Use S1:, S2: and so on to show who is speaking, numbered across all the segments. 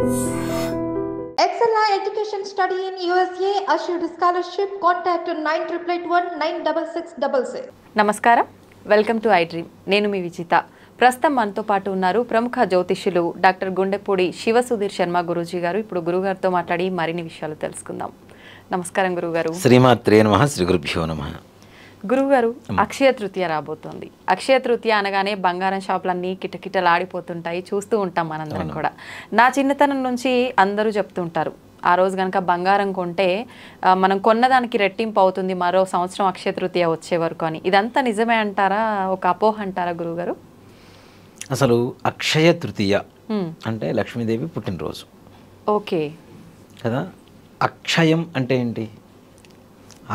S1: Excella Education Study in USA assured scholarship. Contact 9881
S2: నమస్కారం, welcome to I dream. నేను మీ విజిత. ప్రస్తుతం మనతో పాటు ఉన్నారు ప్రముఖ జ్యోతిష్యులు డాక్టర్ గుండెపూడి శివసుధీర్ శర్మ గురూజీ గారు. ఇప్పుడు గురుగారితో మాట్లాడి మరిన్ని విషయాలు తెలుసుకుందాం. నమస్కారం గురుగారు.
S3: శ్రీమాత్రే నమః, శ్రీ గురుభ్యో నమః.
S2: గురుగారు, అక్షయ తృతీయ రాబోతోంది. అక్షయ తృతీయ అనగానే బంగారం షాపులన్నీ కిటకిటలాడిపోతుంటాయి, చూస్తూ ఉంటాం మనందరం కూడా. నా చిన్నతనం నుంచి అందరూ చెప్తుంటారు, ఆ రోజు కనుక బంగారం కొంటే మనం కొన్నదానికి రెట్టింపు అవుతుంది మరో సంవత్సరం అక్షయ తృతీయ వచ్చే వరకు అని. ఇదంతా నిజమే అంటారా, ఒక అపోహ అంటారా గురుగారు?
S3: అసలు అక్షయ తృతీయ అంటే లక్ష్మీదేవి పుట్టినరోజు.
S2: ఓకే
S3: కదా. అక్షయం అంటే ఏంటి?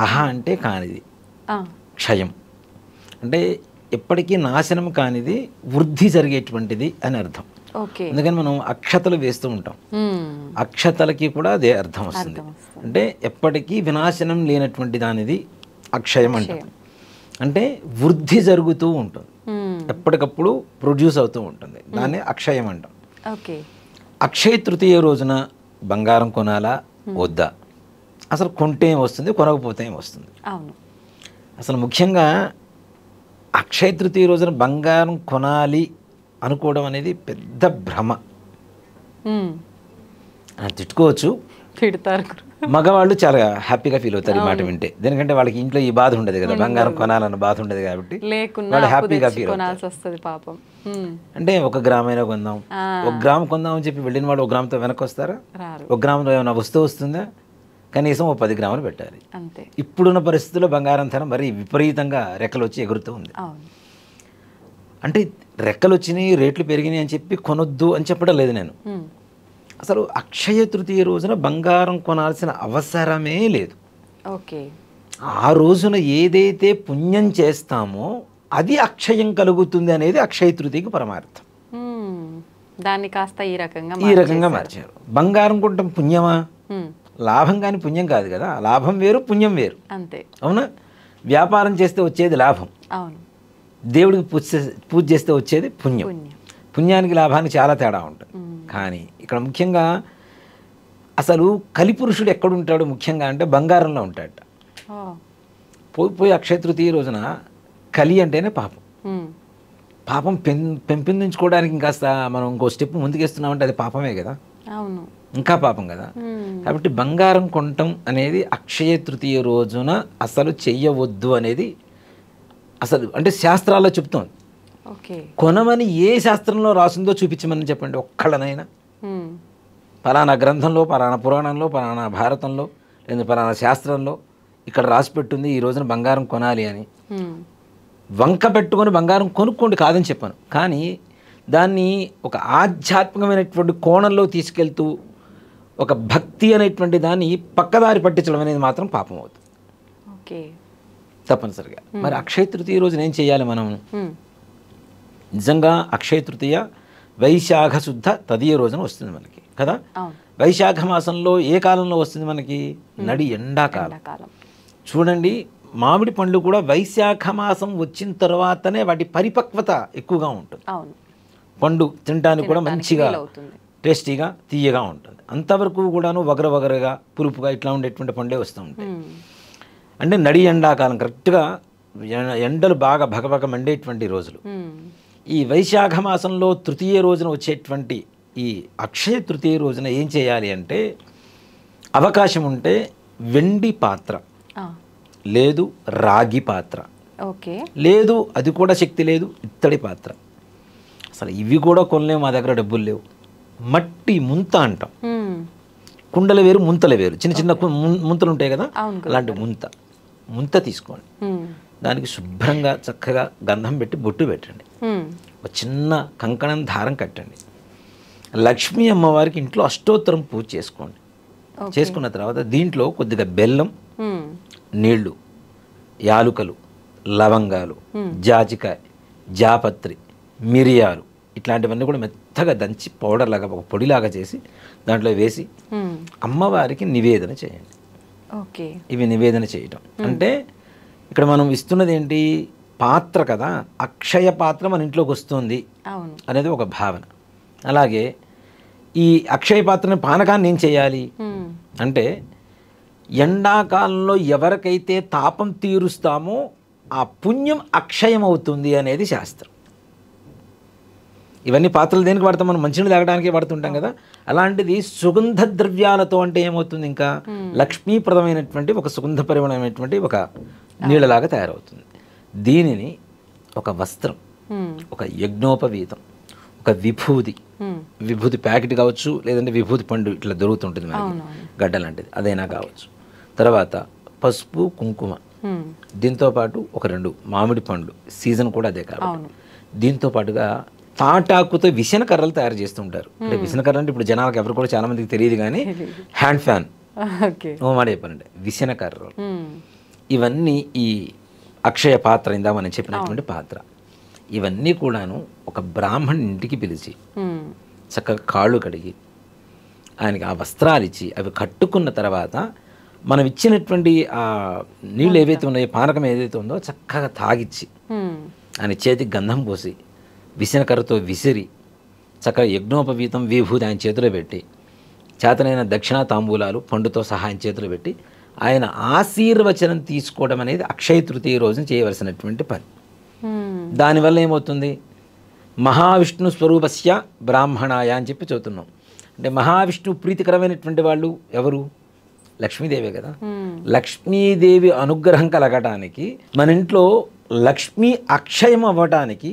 S3: అహ అంటే కానిది, క్షయం అంటే ఎప్పటికీ నాశనం కానిది, వృద్ధి జరిగేటువంటిది అని అర్థం. అందుకని మనం అక్షతలు వేస్తూ ఉంటాం. అక్షతలకి కూడా అదే అర్థం వస్తుంది. అంటే ఎప్పటికీ వినాశనం లేనటువంటి దానిది అక్షయం అంటాం. అంటే వృద్ధి జరుగుతూ ఉంటుంది, ఎప్పటికప్పుడు ప్రొడ్యూస్ అవుతూ ఉంటుంది, దాన్ని అక్షయం అంటాం. అక్షయ తృతీయ రోజున బంగారం కొనాలా వద్దా? అసలు కొంటే ఏం వస్తుంది, కొనకపోతే ఏం వస్తుంది? అసలు ముఖ్యంగా అక్షయ తృతీయ రోజున బంగారం కొనాలి అనుకోవడం అనేది పెద్ద భ్రమ. తిట్టుకోవచ్చు, మగవాళ్ళు చాలా హ్యాపీగా ఫీల్ అవుతారు ఈ మాట వింటే. ఎందుకంటే వాళ్ళకి ఇంట్లో ఈ బాధ ఉండదు కదా, బంగారం కొనాలన్న బాధ ఉండదు కాబట్టి వాళ్ళు హ్యాపీగా ఫీల్ అవుతారు. అంటే 1 గ్రామైనా కొందాం, 1 గ్రామ్ కొందాం అని చెప్పి వెళ్ళిన వాడు 1 గ్రామ్తో వెనక్కి వస్తారా? 1 గ్రాములో ఏమైనా వస్తువు వస్తుందా? కనీసం 10 గ్రాములు పెట్టాలి. ఇప్పుడున్న పరిస్థితుల్లో బంగారం ధర మరీ విపరీతంగా రెక్కలు వచ్చి ఎగురుతూ ఉంది. అంటే రెక్కలు వచ్చినాయి, రేట్లు పెరిగినాయి అని చెప్పి కొనొద్దు అని చెప్పడం లేదు నేను. అసలు అక్షయ తృతీయ రోజున బంగారం కొనాల్సిన అవసరమే లేదు. ఆ రోజున ఏదైతే పుణ్యం చేస్తామో అది అక్షయం కలుగుతుంది అనేది అక్షయ తృతీయకి పరమార్థం.
S2: దాన్ని కాస్త ఈ రకంగా
S3: మార్చారు. బంగారం కొంటాం పుణ్యమా? లాభం కానీ పుణ్యం కాదు కదా. లాభం వేరు, పుణ్యం వేరు.
S2: అంతే,
S3: అవునా? వ్యాపారం చేస్తే వచ్చేది లాభం, దేవుడికి పూజ చేస్తే వచ్చేది పుణ్యం. పుణ్యానికి లాభానికి చాలా తేడా ఉంటుంది. కానీ ఇక్కడ ముఖ్యంగా అసలు కలిపురుషుడు ఎక్కడుంటాడు ముఖ్యంగా అంటే బంగారంలో ఉంటాడట. పోయి అక్షయ తృతీయ రోజున కలి అంటేనే పాపం. పాపం పెంపొందించుకోవడానికి ఇంకాస్త మనం ఇంకో స్టెప్ ముందుకేస్తున్నామంటే అది పాపమే కదా, ఇంకా పాపం కదా. కాబట్టి బంగారం కొనటం అనేది అక్షయ తృతీయ రోజున అసలు చెయ్యవద్దు అనేది అసలు అంటే శాస్త్రాల్లో చెప్తోంది. కొనమని ఏ శాస్త్రంలో రాసిందో చూపించమని చెప్పండి ఒక్కళ్ళనైనా. పలానా గ్రంథంలో, పలానా పురాణంలో, పలానా భారతంలో, లేదా పలానా శాస్త్రంలో ఇక్కడ రాసి పెట్టుంది ఈ రోజున బంగారం కొనాలి అని. వంక పెట్టుకొని బంగారం కొనుక్కోండి కాదని చెప్పాను, కానీ దాన్ని ఒక ఆధ్యాత్మికమైనటువంటి కోణంలో తీసుకెళ్తూ ఒక భక్తి అనేటువంటి దాన్ని పక్కదారి పట్టించడం అనేది మాత్రం పాపం అవుతుంది తప్పనిసరిగా. మరి అక్షయ తృతీయ రోజున ఏం చేయాలి మనం? నిజంగా అక్షయ తృతీయ వైశాఖ శుద్ధ తదియ రోజున వస్తుంది మనకి కదా. వైశాఖ మాసంలో ఏ కాలంలో వస్తుంది మనకి? నడి ఎండాకాలం. చూడండి, మామిడి పండ్లు కూడా వైశాఖ మాసం వచ్చిన తర్వాతనే వాటి పరిపక్వత ఎక్కువగా ఉంటుంది. పండు తినడానికి కూడా మంచిగా టేస్టీగా తీయగా ఉంటుంది. అంతవరకు కూడాను వగరగా పులుపుగా ఇట్లా ఉండేటువంటి పండ్లే వస్తూ ఉంటాయి. అంటే నడి ఎండాకాలం, కరెక్ట్గా ఎండలు బాగా భగభగ మండేటువంటి రోజులు. ఈ వైశాఖ మాసంలో తృతీయ రోజున వచ్చేటువంటి ఈ అక్షయ తృతీయ రోజున ఏం చేయాలి అంటే, అవకాశం ఉంటే వెండి పాత్ర, లేదు రాగి పాత్ర, లేదు అది కూడా శక్తి లేదు ఇత్తడి పాత్ర, అసలు ఇవి కూడా కొనలేము, మా దగ్గర డబ్బులు లేవు, మట్టి ముంత అంటాం. కుండలు వేరు, ముంతలు వేరు. చిన్న చిన్న ముంతలు ఉంటాయి కదా, అలాంటి ముంత తీసుకోండి. దానికి శుభ్రంగా చక్కగా గంధం పెట్టి బొట్టు పెట్టండి. ఒక చిన్న కంకణం దారం కట్టండి. లక్ష్మీ అమ్మవారికి ఇంట్లో అష్టోత్తరం పూజ చేసుకోండి. చేసుకున్న తర్వాత దీంట్లో కొద్దిగా బెల్లం, నీళ్లు, యాలుకలు, లవంగాలు, జాజికాయ, జాపత్రి, మిరియాలు ఇట్లాంటివన్నీ కూడా మెత్తగా దంచి పౌడర్ లాగా ఒక పొడిలాగా చేసి దాంట్లో వేసి అమ్మవారికి నివేదన చేయండి. ఇవి నివేదన చేయటం అంటే ఇక్కడ మనం ఇస్తున్నది ఏంటి? పాత్ర కదా, అక్షయ పాత్ర మన ఇంట్లోకి వస్తుంది అనేది ఒక భావన. అలాగే ఈ అక్షయ పాత్రని పానకాన్ని ఏం చేయాలి అంటే ఎండాకాలంలో ఎవరికైతే తాపం తీరుస్తామో ఆ పుణ్యం అక్షయం అవుతుంది అనేది శాస్త్రం. ఇవన్నీ పాత్రలు దేనికి వాడతాం? మనం మంచినీళ్ళు తాగడానికి వాడుతుంటాం కదా. అలాంటిది సుగంధ ద్రవ్యాలతో అంటే ఏమవుతుంది, ఇంకా లక్ష్మీప్రదమైనటువంటి ఒక సుగంధ పరిమళమైనటువంటి ఒక నీళ్ళలాగా తయారవుతుంది. దీనిని ఒక వస్త్రం, ఒక యజ్ఞోపవీతం, ఒక విభూది, విభూతి ప్యాకెట్ కావచ్చు, లేదంటే విభూతి పండు ఇట్లా దొరుకుతుంటుంది మనకి, గడ్డ లాంటిది అదైనా కావచ్చు. తర్వాత పసుపు కుంకుమ, దీంతో పాటు ఒక 2 మామిడి పండ్లు, సీజన్ కూడా అదే కాబట్టి. దీంతో పాటుగా తాటాకుతో విసన కర్రలు తయారు చేస్తుంటారు. అంటే విసన కర్ర అంటే ఇప్పుడు జనాలకు ఎవరు కూడా చాలా మందికి తెలియదు, కానీ హ్యాండ్ ఫ్యాన్ ఓ మాట చెప్పాలంటే విసన కర్రలు. ఇవన్నీ ఈ అక్షయ పాత్ర, ఇందా మనం చెప్పినటువంటి పాత్ర, ఇవన్నీ కూడాను ఒక బ్రాహ్మణ్ ఇంటికి పిలిచి చక్కగా కాళ్ళు కడిగి ఆయనకి ఆ వస్త్రాలు ఇచ్చి అవి కట్టుకున్న తర్వాత మనం ఇచ్చినటువంటి ఆ నీళ్ళు ఏవైతే ఉన్నాయో, పానకం ఏదైతే ఉందో చక్కగా తాగిచ్చి ఆయన చేతికి గంధం పోసి విసనకర్రతో విసిరి చక్కగా యజ్ఞోపవీతం విభూతి ఆయన చేతిలో పెట్టి చేతనైన దక్షిణా తాంబూలాలు పండుతో సహా ఆయన చేతిలో పెట్టి ఆయన ఆశీర్వచనం తీసుకోవడం అనేది అక్షయ తృతీయ రోజున చేయవలసినటువంటి పని. దానివల్ల ఏమవుతుంది, మహావిష్ణు స్వరూపస్య బ్రాహ్మణాయ అని చెప్పి చదువుతున్నాం. అంటే మహావిష్ణు ప్రీతికరమైనటువంటి వాళ్ళు ఎవరు? లక్ష్మీదేవే కదా. లక్ష్మీదేవి అనుగ్రహం కలగటానికి, మన ఇంట్లో లక్ష్మీ అక్షయం అవ్వటానికి,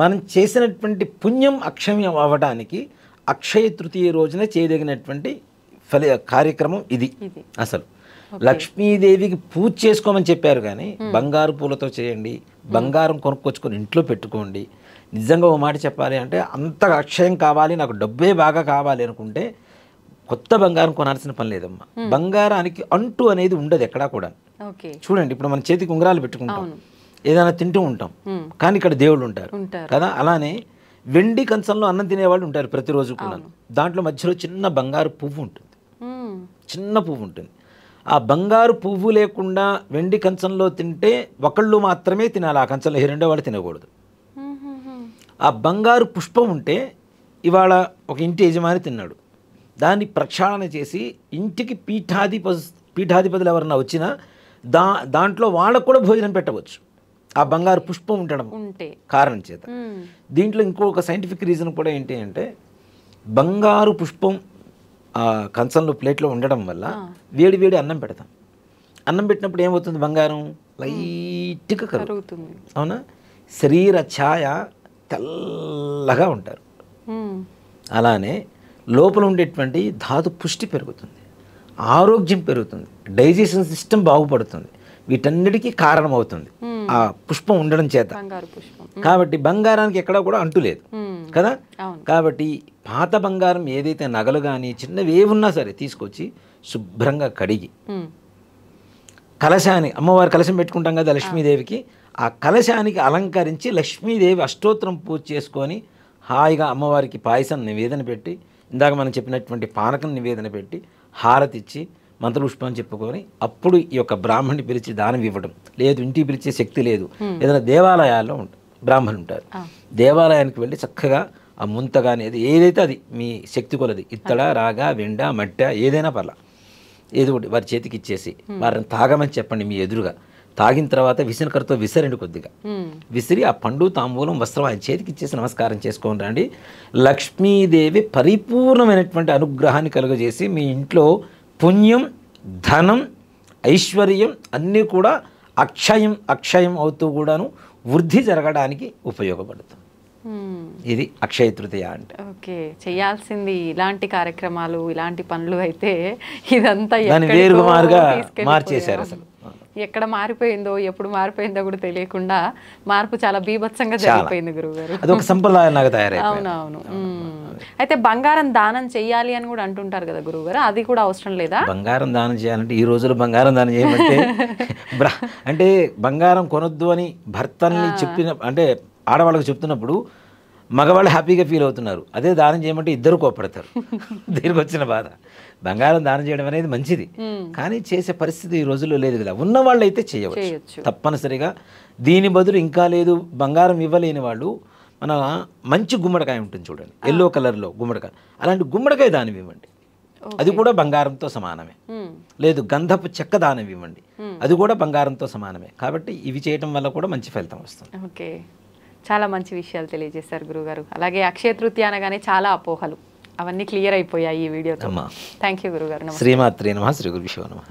S3: మనం చేసినటువంటి పుణ్యం అక్షయం అవ్వటానికి అక్షయ తృతీయ రోజున చేయదగినటువంటి కార్యక్రమం ఇది. అసలు లక్ష్మీదేవికి పూజ చేసుకోమని చెప్పారు, కానీ బంగారు పూలతో చేయండి, బంగారం కొనుక్కొచ్చుకొని ఇంట్లో పెట్టుకోండి. నిజంగా ఓ మాట చెప్పాలి అంటే, అంత అక్షయం కావాలి, నాకు డబ్బే బాగా కావాలి అనుకుంటే కొత్త బంగారం కొనాల్సిన పని లేదమ్మా. బంగారానికి అంటు అనేది ఉండదు ఎక్కడా కూడా. చూడండి, ఇప్పుడు మన చేతికి ఉంగరాలు పెట్టుకుంటాం, ఏదైనా తింటూ ఉంటాం, కానీ ఇక్కడ దేవుళ్ళు ఉంటారు కదా. అలానే వెండి కంచంలో అన్నం తినేవాళ్ళు ఉంటారు ప్రతిరోజు కూడా. దాంట్లో మధ్యలో చిన్న బంగారు పువ్వు ఉంటుంది, చిన్న పువ్వు ఉంటుంది. ఆ బంగారు పువ్వు లేకుండా వెండి కంచంలో తింటే ఒకళ్ళు మాత్రమే తినాలి, ఆ కంచంలో రెండో వాళ్ళు తినకూడదు. ఆ బంగారు పుష్పం ఉంటే, ఇవాళ ఒక ఇంటి యజమాని తిన్నాడు, దాన్ని ప్రక్షాళన చేసి ఇంటికి పీఠాధిపతులు ఎవరన్నా వచ్చినా దాంట్లో వాళ్ళకు కూడా భోజనం పెట్టవచ్చు, ఆ బంగారు పుష్పం ఉండడం కారణం చేత. దీంట్లో ఇంకొక సైంటిఫిక్ రీజన్ కూడా ఏంటి అంటే, బంగారు పుష్పం ఆ కంచంలో ప్లేట్లో ఉండడం వల్ల వేడి వేడి అన్నం పెడతాం. అన్నం పెట్టినప్పుడు ఏమవుతుంది, బంగారం లైట్గా కరుగుతుంది, అవునా. శరీర ఛాయ తెల్లగా ఉంటారు. అలానే లోపల ఉండేటువంటి ధాతు పుష్టి పెరుగుతుంది, ఆరోగ్యం పెరుగుతుంది, డైజెషన్ సిస్టమ్ బాగుపడుతుంది. వీటన్నిటికీ కారణమవుతుంది ఆ పుష్పం ఉండడం చేత. కాబట్టి బంగారానికి ఎక్కడా కూడా అంటులేదు కదా. కాబట్టి పాత బంగారం ఏదైతే నగలు కానీ చిన్నవి ఏమున్నా సరే తీసుకొచ్చి శుభ్రంగా కడిగి, కలశాన్ని, అమ్మవారి కలశం పెట్టుకుంటాం కదా లక్ష్మీదేవికి, ఆ కలశానికి అలంకరించి లక్ష్మీదేవి అష్టోత్తరం పూజ చేసుకొని హాయిగా అమ్మవారికి పాయసం నివేదన పెట్టి, ఇందాక మనం చెప్పినటువంటి పానకం నివేదన పెట్టి, హారతి ఇచ్చి మంత్రపుష్పం చెప్పుకొని అప్పుడు ఈ యొక్క బ్రాహ్మణ్ణి పిలిచి దానం ఇవ్వడం. లేదు ఇంటికి పిలిచే శక్తి లేదు, ఏదైనా దేవాలయాల్లో బ్రాహ్మణులు ఉంటారు, దేవాలయానికి వెళ్ళి చక్కగా ఆ ముంత కానీ ఏదైతే అది మీ శక్తి కొలది, ఇత్తడ రాగా వెండ మట్ట ఏదైనా పర్లా, ఏదో ఒకటి వారి చేతికి ఇచ్చేసి వారిని తాగమని చెప్పండి మీ ఎదురుగా. తాగిన తర్వాత విసనకరతో విసరండి, కొద్దిగా విసిరి ఆ పండు తాంబూలం వస్త్రం ఆయన చేతికి ఇచ్చేసి నమస్కారం చేసుకొని రండి. లక్ష్మీదేవి పరిపూర్ణమైనటువంటి అనుగ్రహాన్ని కలుగజేసి మీ ఇంట్లో పుణ్యం, ధనం, ఐశ్వర్యం అన్నీ కూడా అక్షయం అవుతూ కూడాను వృద్ధి జరగడానికి ఉపయోగపడుతుంది. ఇది అక్షయ తృతీయ అంటే.
S2: ఓకే, చేయాల్సింది ఇలాంటి కార్యక్రమాలు, ఇలాంటి పనులు అయితే ఇదంతా
S3: వేరుగా మార్చేశారు. అసలు
S2: ఎక్కడ మారిపోయిందో, ఎప్పుడు మారిపోయిందో కూడా తెలియకుండా మార్పు చాలా బీభత్సంగా జరిగిపోయింది గురువుగారు.
S3: అది ఒక సంప్రదాయంలాగా తయారైంది.
S2: అవునవును. అయితే బంగారం దానం చెయ్యాలి అని కూడా అంటుంటారు కదా గురువుగారు, అది కూడా అవసరం లేదా?
S3: బంగారం దానం చేయాలంటే ఈ రోజుల్లో బంగారం దానం చేయమంటే అంటే బంగారం కొనొద్దు అని భర్తల్ని చెప్పిన, అంటే ఆడవాళ్ళకి చెప్తున్నప్పుడు మగవాళ్ళు హ్యాపీగా ఫీల్ అవుతున్నారు. అదే దానం చేయమంటే ఇద్దరు కోపడతారు. దీనికి వచ్చిన బాధ. బంగారం దానం చేయడం అనేది మంచిది, కానీ చేసే పరిస్థితి ఈ రోజుల్లో లేదు కదా. ఉన్నవాళ్ళు అయితే చేయవచ్చు తప్పనిసరిగా. దీని బదులు ఇంకా లేదు బంగారం ఇవ్వలేని వాళ్ళు మన మంచి గుమ్మడికాయ ఉంటుంది చూడండి, ఎల్లో కలర్లో గుమ్మడికాయ, అలాంటి గుమ్మడికాయ దానం ఇవ్వండి, అది కూడా బంగారంతో సమానమే. లేదు గంధపు చెక్క దానం ఇవ్వండి, అది కూడా బంగారంతో సమానమే. కాబట్టి ఇవి చేయటం వల్ల కూడా మంచి ఫలితం వస్తుంది.
S2: ఓకే, చాలా మంచి విషయాలు తెలియజేశారు గురుగారు. అలాగే అక్షయ తృతీయ అనగానే చాలా అపోహలు అవన్నీ క్లియర్ అయిపోయాయి ఈ వీడియోతో. థ్యాంక్ యూ గురుగారు.
S3: శ్రీమాత్రే నమః. శ్రీ గురుభ్యో నమః.